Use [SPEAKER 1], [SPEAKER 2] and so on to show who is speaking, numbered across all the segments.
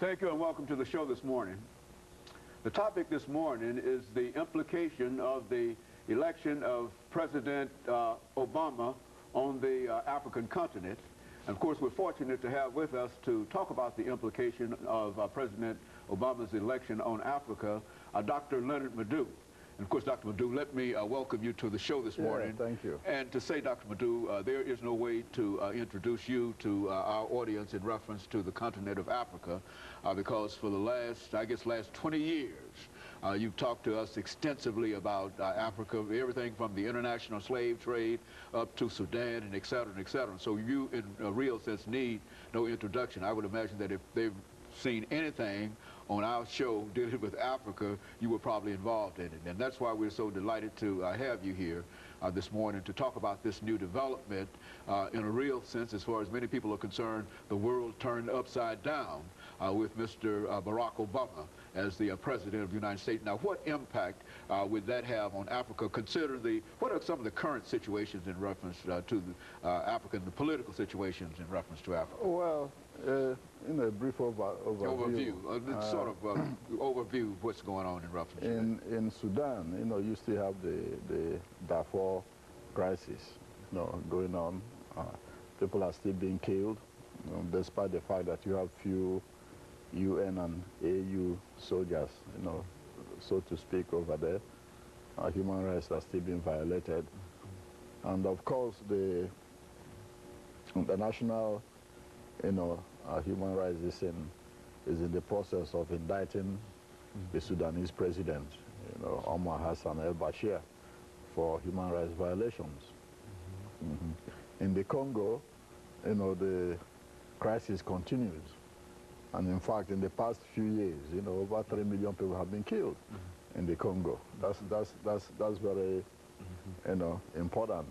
[SPEAKER 1] Thank you and welcome to the show this morning. The topic this morning is the implication of the election of President Obama on the African continent. And of course, we're fortunate to have with us to talk about the implication of President Obama's election on Africa, Dr. LMadu. And of course, Dr. LMadu, let me welcome you to the show this morning.
[SPEAKER 2] Thank you.
[SPEAKER 1] And to say, Dr. LMadu, there is no way to introduce you to our audience in reference to the continent of Africa, because for the last 20 years, you've talked to us extensively about Africa, everything from the international slave trade up to Sudan and et cetera, and et cetera. So you, in a real sense, need no introduction. I would imagine that if they've seen anything on our show dealing with Africa, you were probably involved in it. And that's why we're so delighted to have you here this morning to talk about this new development in a real sense. As far as many people are concerned, the world turned upside down with Mr. Barack Obama as the President of the United States. Now, what impact would that have on Africa, considering what are some of the current situations in reference to Africa, and the political situations in reference to Africa?
[SPEAKER 2] Well, in a brief overview,
[SPEAKER 1] sort of overview of what's going on in reference to that.
[SPEAKER 2] In Sudan, you still have the Darfur crisis, going on. People are still being killed, despite the fact that you have few UN and AU soldiers, so to speak, over there. Human rights are still being violated. And of course, the national, human rights is in the process of indicting the Sudanese president, Omar Hassan al-Bashir, for human rights violations. In the Congo, the crisis continues. And in fact, in the past few years, over 3 million people have been killed in the Congo. That's very, important.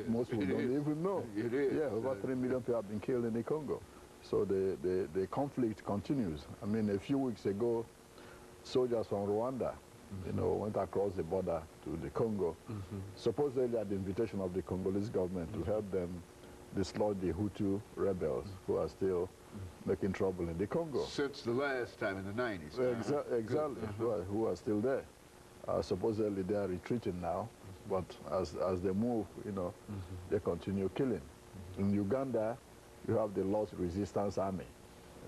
[SPEAKER 2] Most people don't even know.
[SPEAKER 1] It is.
[SPEAKER 2] Yeah, over 3 million people have been killed in the Congo. So the conflict continues. I mean, a few weeks ago, soldiers from Rwanda, went across the border to the Congo, supposedly at the invitation of the Congolese government to help them dislodge the Hutu rebels who are still making trouble in the Congo.
[SPEAKER 1] Since the last time in the 90s.
[SPEAKER 2] Exactly, who are still there. Supposedly they are retreating now, but as they move, they continue killing. In Uganda, you have the Lost Resistance Army,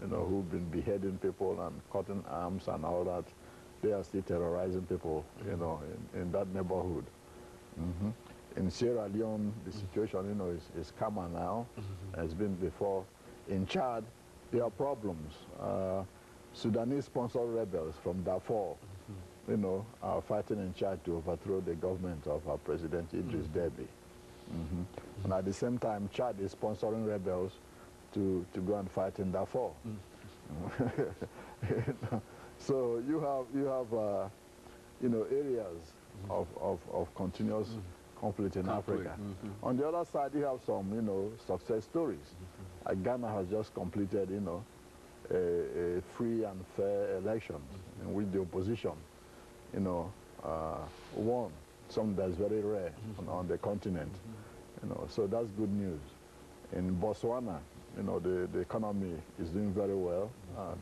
[SPEAKER 2] who've been beheading people and cutting arms and all that. They are still terrorizing people, in that neighborhood. In Sierra Leone, the situation, is calmer now, as been before. In Chad, there are problems. Sudanese-sponsored rebels from Darfur, are fighting in Chad to overthrow the government of President Idris Deby. And at the same time, Chad is sponsoring rebels to go and fight in Darfur. So you have areas of continuous conflict in Africa. On the other side, you have some, success stories. Ghana has just completed, a free and fair election in which the opposition, won, something that's very rare on the continent. So that's good news. In Botswana, the economy is doing very well.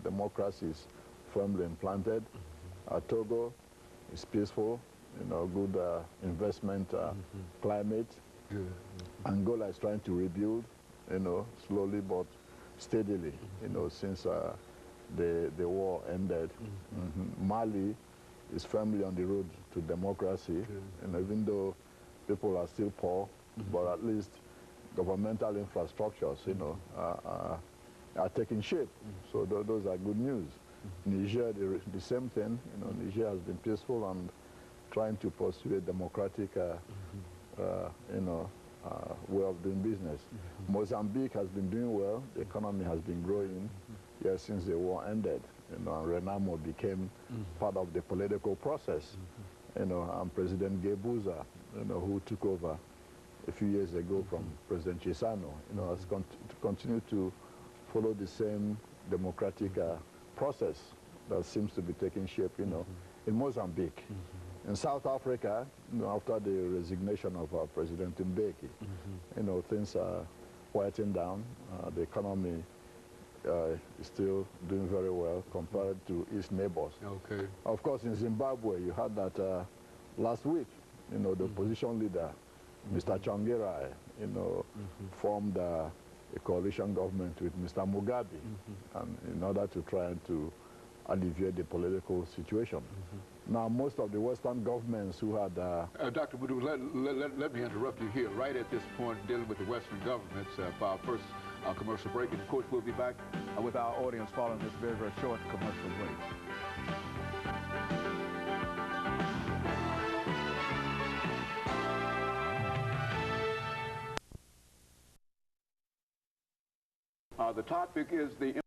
[SPEAKER 2] Democracy is firmly implanted. Togo is peaceful. Good investment climate. Angola is trying to rebuild, slowly but steadily, since the war ended. Mali is firmly on the road to democracy, and even though people are still poor, but at least governmental infrastructures, are taking shape. So those are good news. Niger, the same thing. Niger has been peaceful and trying to pursue a democratic, way of doing business. Mozambique has been doing well. The economy has been growing since the war ended. And Renamo became part of the political process. And President Gebuza, who took over a few years ago from President Chisano, has continued to follow the same democratic process that seems to be taking shape, in Mozambique. In South Africa, after the resignation of President Mbeki, things are quieting down. The economy is still doing very well compared to its neighbors.
[SPEAKER 1] Okay.
[SPEAKER 2] Of course, in Zimbabwe, you had that last week, the opposition leader, Mr. Chongirai, formed a coalition government with Mr. Mugabe, and in order to try to alleviate the political situation. Now, most of the Western governments who had...
[SPEAKER 1] Dr. Madu, let me interrupt you here. Right at this point, dealing with the Western governments, for our first commercial break. And of course, we'll be back with our audience following this very, very short commercial break. The topic is the